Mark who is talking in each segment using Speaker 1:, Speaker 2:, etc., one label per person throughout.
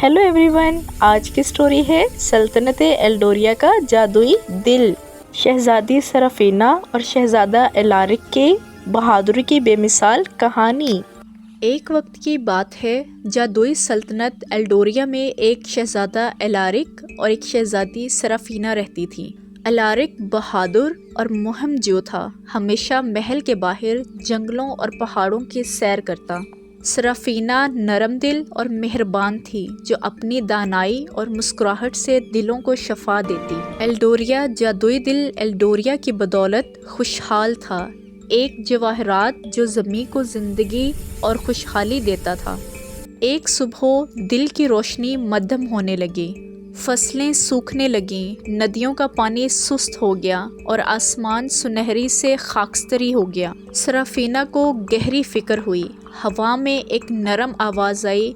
Speaker 1: Hello everyone, आज की story है सल्तनत एल्डोरिया का जादुई दिल। शहजादी सरफीना और शहजादा एलारिक के बहादुरी की बेमिसाल कहानी। एक वक्त की बात है, जादुई सल्तनत एल्डोरिया में एक शहजादा एलारिक और एक शहजादी सरफीना रहती थी। एलारिक बहादुर और मुहिमजो था, हमेशा महल के बाहर जंगलों और पहाड़ों की सैर करता। सरफीना नरम दिल और मेहरबान थी, जो अपनी दानाई और मुस्कुराहट से दिलों को शफा देती। एल्डोरिया जादुई दिल एल्डोरिया की बदौलत खुशहाल था, एक जवाहरात जो ज़मीं को ज़िंदगी और खुशहाली देता था। एक सुबह दिल की रोशनी मध्यम होने लगी, फसलें सूखने लगीं, नदियों का पानी सुस्त हो गया और आसमान सुनहरी से खाकस्तरी हो गया। सरफीना को गहरी फिक्र हुई। हवा में एक नरम आवाज़ आई,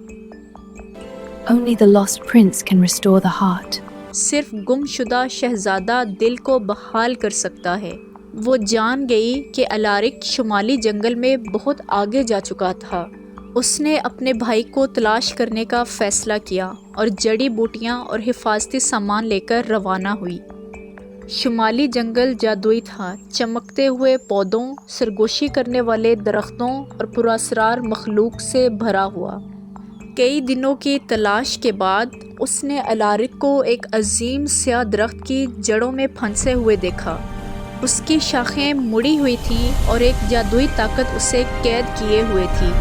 Speaker 2: Only the lost prince can restore the heart.
Speaker 1: सिर्फ गुमशुदा शहजादा दिल को बहाल कर सकता है। वो जान गई कि एलारिक शुमाली जंगल में बहुत आगे जा चुका था। उसने अपने भाई को तलाश करने का फैसला किया और जड़ी बूटियां और हिफाजती सामान लेकर रवाना हुई। शुमाली जंगल जादुई था, चमकते हुए पौधों, सरगोशी करने वाले दरख्तों और पुरअसरार मखलूक से भरा हुआ। कई दिनों की तलाश के बाद उसने एलारिक को एक अजीम स्याह दरख्त की जड़ों में फंसे हुए देखा। उसकी शाखें मुड़ी हुई थीं और एक जादुई ताकत उसे कैद किए हुए थी।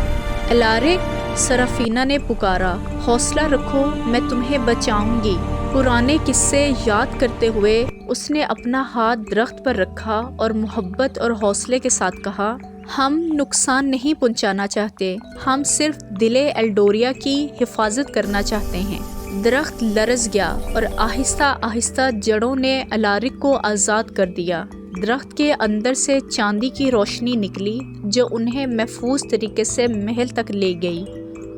Speaker 1: एलारिक, सरफीना ने पुकारा, हौसला रखो, मैं तुम्हें बचाऊंगी। पुराने किस्से याद करते हुए उसने अपना हाथ दरख्त पर रखा और मोहब्बत और हौसले के साथ कहा, हम नुकसान नहीं पहुंचाना चाहते, हम सिर्फ दिले एल्डोरिया की हिफाजत करना चाहते हैं। दरख्त लरज़ गया और आहिस्ता आहिस्ता जड़ों ने एलारिक को आज़ाद कर दिया। दरख्त के अंदर से चांदी की रोशनी निकली, जो उन्हें महफूज तरीके से महल तक ले गई।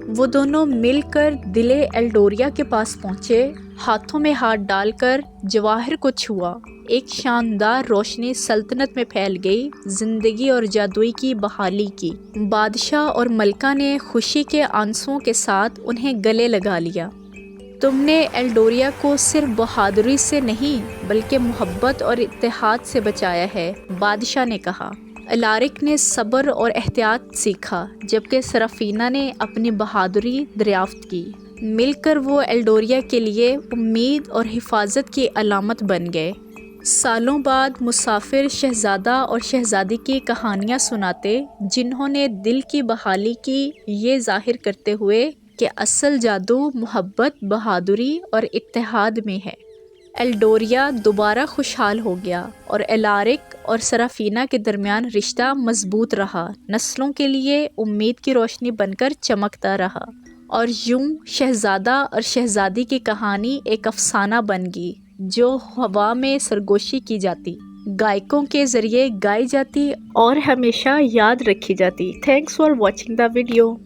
Speaker 1: वो दोनों मिलकर दिले एल्डोरिया के पास पहुँचे, हाथों में हाथ डालकर जवाहर को छुआ। एक शानदार रोशनी सल्तनत में फैल गई, जिंदगी और जादुई की बहाली की। बादशाह और मलका ने खुशी के आंसुओं के साथ उन्हें गले लगा लिया। तुमने एल्डोरिया को सिर्फ बहादुरी से नहीं बल्कि मोहब्बत और इत्तेहाद से बचाया है, बादशाह ने कहा। एलारिक ने सब्र और एहतियात सीखा, जबकि सरफीना ने अपनी बहादुरी दरियाफ्त की। मिलकर वो एल्डोरिया के लिए उम्मीद और हिफाजत की अलामत बन गए। सालों बाद मुसाफिर शहजादा और शहजादी की कहानियाँ सुनाते, जिन्होंने दिल की बहाली की, ये जाहिर करते हुए कि असल जादू मोहब्बत, बहादुरी और इत्तेहाद में है। एल्डोरिया दोबारा खुशहाल हो गया और एलारिक और सरफीना के दरमियान रिश्ता मजबूत रहा, नस्लों के लिए उम्मीद की रोशनी बनकर चमकता रहा। और यूं शहजादा और शहजादी की कहानी एक अफसाना बन गई, जो हवा में सरगोशी की जाती, गायकों के ज़रिए गाई जाती और हमेशा याद रखी जाती। Thanks for watching the video.